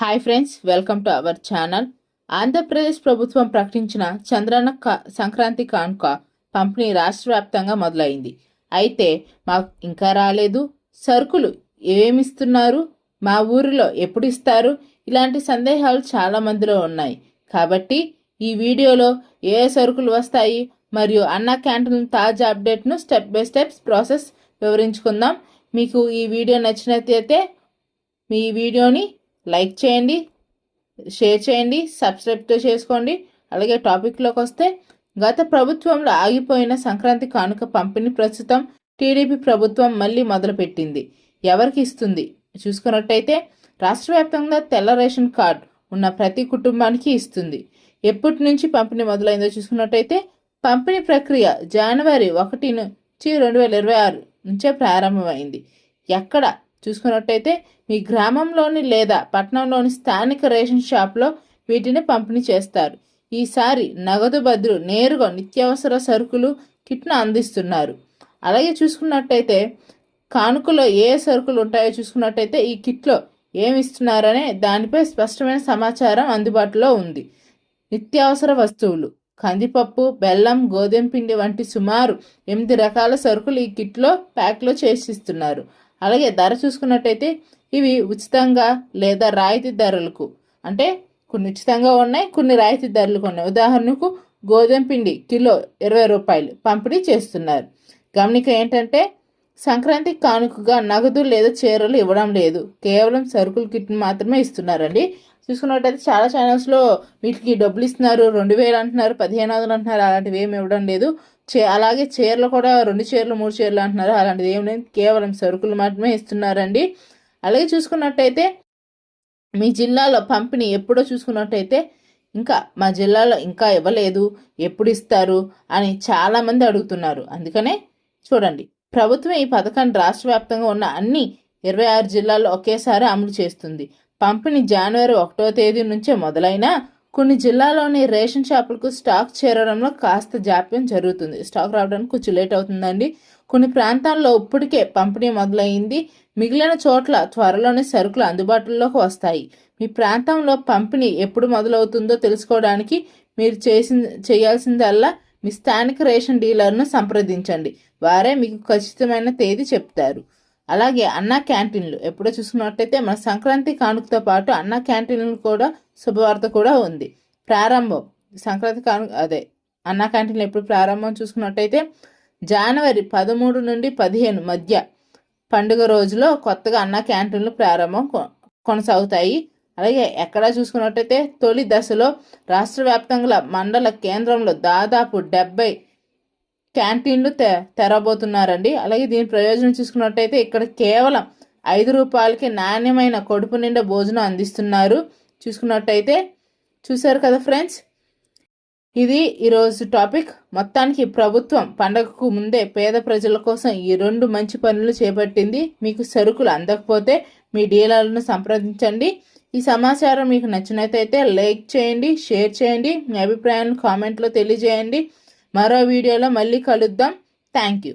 Hi friends, welcome to our channel. Andhra Pradesh ప్రభుత్వం ప్రకటించిన చంద్రన్న సంక్రాంతి కానుక పంపిణీ రాష్ట్ర వ్యాప్తంగా మొదలైంది. అయితే మాకు ఇంకా రాలేదు, సరుకులు ఏమిస్తున్నారు, మా ఊరిలో ఎప్పుడు ఇస్తారు, ఇలాంటి సందేహాలు చాలా మందిలో ఉన్నాయి. కాబట్టి ఈ వీడియోలో ఏ సరుకులు వస్తాయి మరియు అన్నా క్యాంటీన్ తాజా అప్డేట్ను స్టెప్ బై స్టెప్స్ ప్రాసెస్ వివరించుకుందాం. మీకు ఈ వీడియో నచ్చినట్లయితే మీ వీడియోని లైక్ చేయండి, షేర్ చేయండి, సబ్స్క్రైబ్ చేసుకోండి. అలాగే టాపిక్లోకి వస్తే, గత ప్రభుత్వంలో ఆగిపోయిన సంక్రాంతి కానుక పంపిణీ ప్రస్తుతం టీడీపీ ప్రభుత్వం మళ్ళీ మొదలుపెట్టింది. ఎవరికి ఇస్తుంది చూసుకున్నట్టయితే, రాష్ట్ర వ్యాప్తంగా తెల్ల రేషన్ కార్డు ఉన్న ప్రతి కుటుంబానికి ఇస్తుంది. ఎప్పటి నుంచి పంపిణీ మొదలైందో చూసుకున్నట్టయితే, పంపిణీ ప్రక్రియ జనవరి 1 నుంచి 2026 నుంచే ప్రారంభమైంది. ఎక్కడ చూసుకున్నట్టయితే, మీ గ్రామంలోని లేదా పట్టణంలోని స్థానిక రేషన్ షాప్లో వీటిని పంపిణీ చేస్తారు. ఈసారి నగదు బదులు నేరుగా నిత్యావసర సరుకులు కిట్ను అందిస్తున్నారు. అలాగే చూసుకున్నట్టయితే, కానుకలో ఏ సరుకులు ఉంటాయో చూసుకున్నట్టయితే, ఈ కిట్లో ఏమి ఇస్తున్నారనే దానిపై స్పష్టమైన సమాచారం అందుబాటులో ఉంది. నిత్యావసర వస్తువులు కందిపప్పు, బెల్లం, గోధుమ పిండి వంటి సుమారు 8 రకాల సరుకులు ఈ కిట్లో ప్యాక్లో చేసిస్తున్నారు. అలాగే ధర చూసుకున్నట్టయితే, ఇవి ఉచితంగా లేదా రాయితీ ధరలకు, అంటే కొన్ని ఉచితంగా ఉన్నాయి, కొన్ని రాయితీ ధరలకు ఉన్నాయి. ఉదాహరణకు గోధుమ పిండి కిలో 20 రూపాయలు పంపిణీ చేస్తున్నారు. గమనిక ఏంటంటే, సంక్రాంతి కానుకగా నగదు లేదా చీరలు ఇవ్వడం లేదు, కేవలం సరుకుల కిట్ని మాత్రమే ఇస్తున్నారండి. చూసుకున్నట్టయితే చాలా ఛానల్స్లో వీటికి డబ్బులు ఇస్తున్నారు, 2000 అంటున్నారు, 1500 అంటున్నారు, అలాంటివి ఏమి ఇవ్వడం లేదు. అలాగే చీరలు కూడా 2 చీరలు 3 చీరలు అంటున్నారు, అలాంటిది ఏమి లేదు, కేవలం సరుకులు మాత్రమే ఇస్తున్నారండి. అలాగే చూసుకున్నట్టయితే, మీ జిల్లాలో పంపిణీ ఎప్పుడో చూసుకున్నట్టయితే, ఇంకా మా జిల్లాలో ఇంకా ఇవ్వలేదు, ఎప్పుడు ఇస్తారు అని చాలామంది అడుగుతున్నారు. అందుకనే చూడండి, ప్రభుత్వం ఈ పథకాన్ని రాష్ట్ర వ్యాప్తంగా ఉన్న అన్ని 26 జిల్లాల్లో ఒకేసారి అమలు చేస్తుంది. పంపిణీ జనవరి 1వ తేదీ నుంచే మొదలైనా కొన్ని జిల్లాలోని రేషన్ షాపులకు స్టాక్ చేరడంలో కాస్త జాప్యం జరుగుతుంది. స్టాక్ రావడానికి కొంచెం లేట్ అవుతుందండి. కొన్ని ప్రాంతాల్లో ఇప్పటికే పంపిణీ మొదలైంది, మిగిలిన చోట్ల త్వరలోనే సరుకులు అందుబాటులోకి వస్తాయి. మీ ప్రాంతంలో పంపిణీ ఎప్పుడు మొదలవుతుందో తెలుసుకోవడానికి మీరు చేయాల్సిందల్లా మీ స్థానిక రేషన్ డీలర్ను సంప్రదించండి. వారే మీకు ఖచ్చితమైన తేదీ చెప్తారు. అలాగే అన్నా క్యాంటీన్లు ఎప్పుడో చూసుకున్నట్టయితే, మన సంక్రాంతి కానుకతో పాటు అన్నా క్యాంటీన్లు కూడా శుభవార్త కూడా ఉంది. ప్రారంభం సంక్రాంతి అన్నా క్యాంటీన్లు ఎప్పుడు ప్రారంభం చూసుకున్నట్టయితే, జనవరి 13 నుండి 15 మధ్య పండుగ రోజులో కొత్తగా అన్నా క్యాంటీన్లు ప్రారంభం కొనసాగుతాయి. అలాగే ఎక్కడ చూసుకున్నట్టయితే, తొలి దశలో రాష్ట్ర వ్యాప్తంగా మండల కేంద్రంలో దాదాపు 70 క్యాంటీన్లు తెరబోతున్నారండి. అలాగే దీని ప్రయోజనం చూసుకున్నట్టయితే, ఇక్కడ కేవలం 5 రూపాయలకి నాణ్యమైన కడుపు నిండా భోజనం అందిస్తున్నారు. చూసుకున్నట్టయితే చూశారు కదా ఫ్రెండ్స్, ఇది ఈరోజు టాపిక్. మొత్తానికి ప్రభుత్వం పండగకు ముందే పేద ప్రజల కోసం ఈ 2 మంచి పనులు చేపట్టింది. మీకు సరుకులు అందకపోతే మీ డీలర్లను సంప్రదించండి. ఈ సమాచారం మీకు నచ్చినట్లయితే లైక్ చేయండి, షేర్ చేయండి, మీ అభిప్రాయాలను కామెంట్లో తెలియజేయండి. మరో వీడియోలో మళ్ళీ కలుద్దాం. Thank you.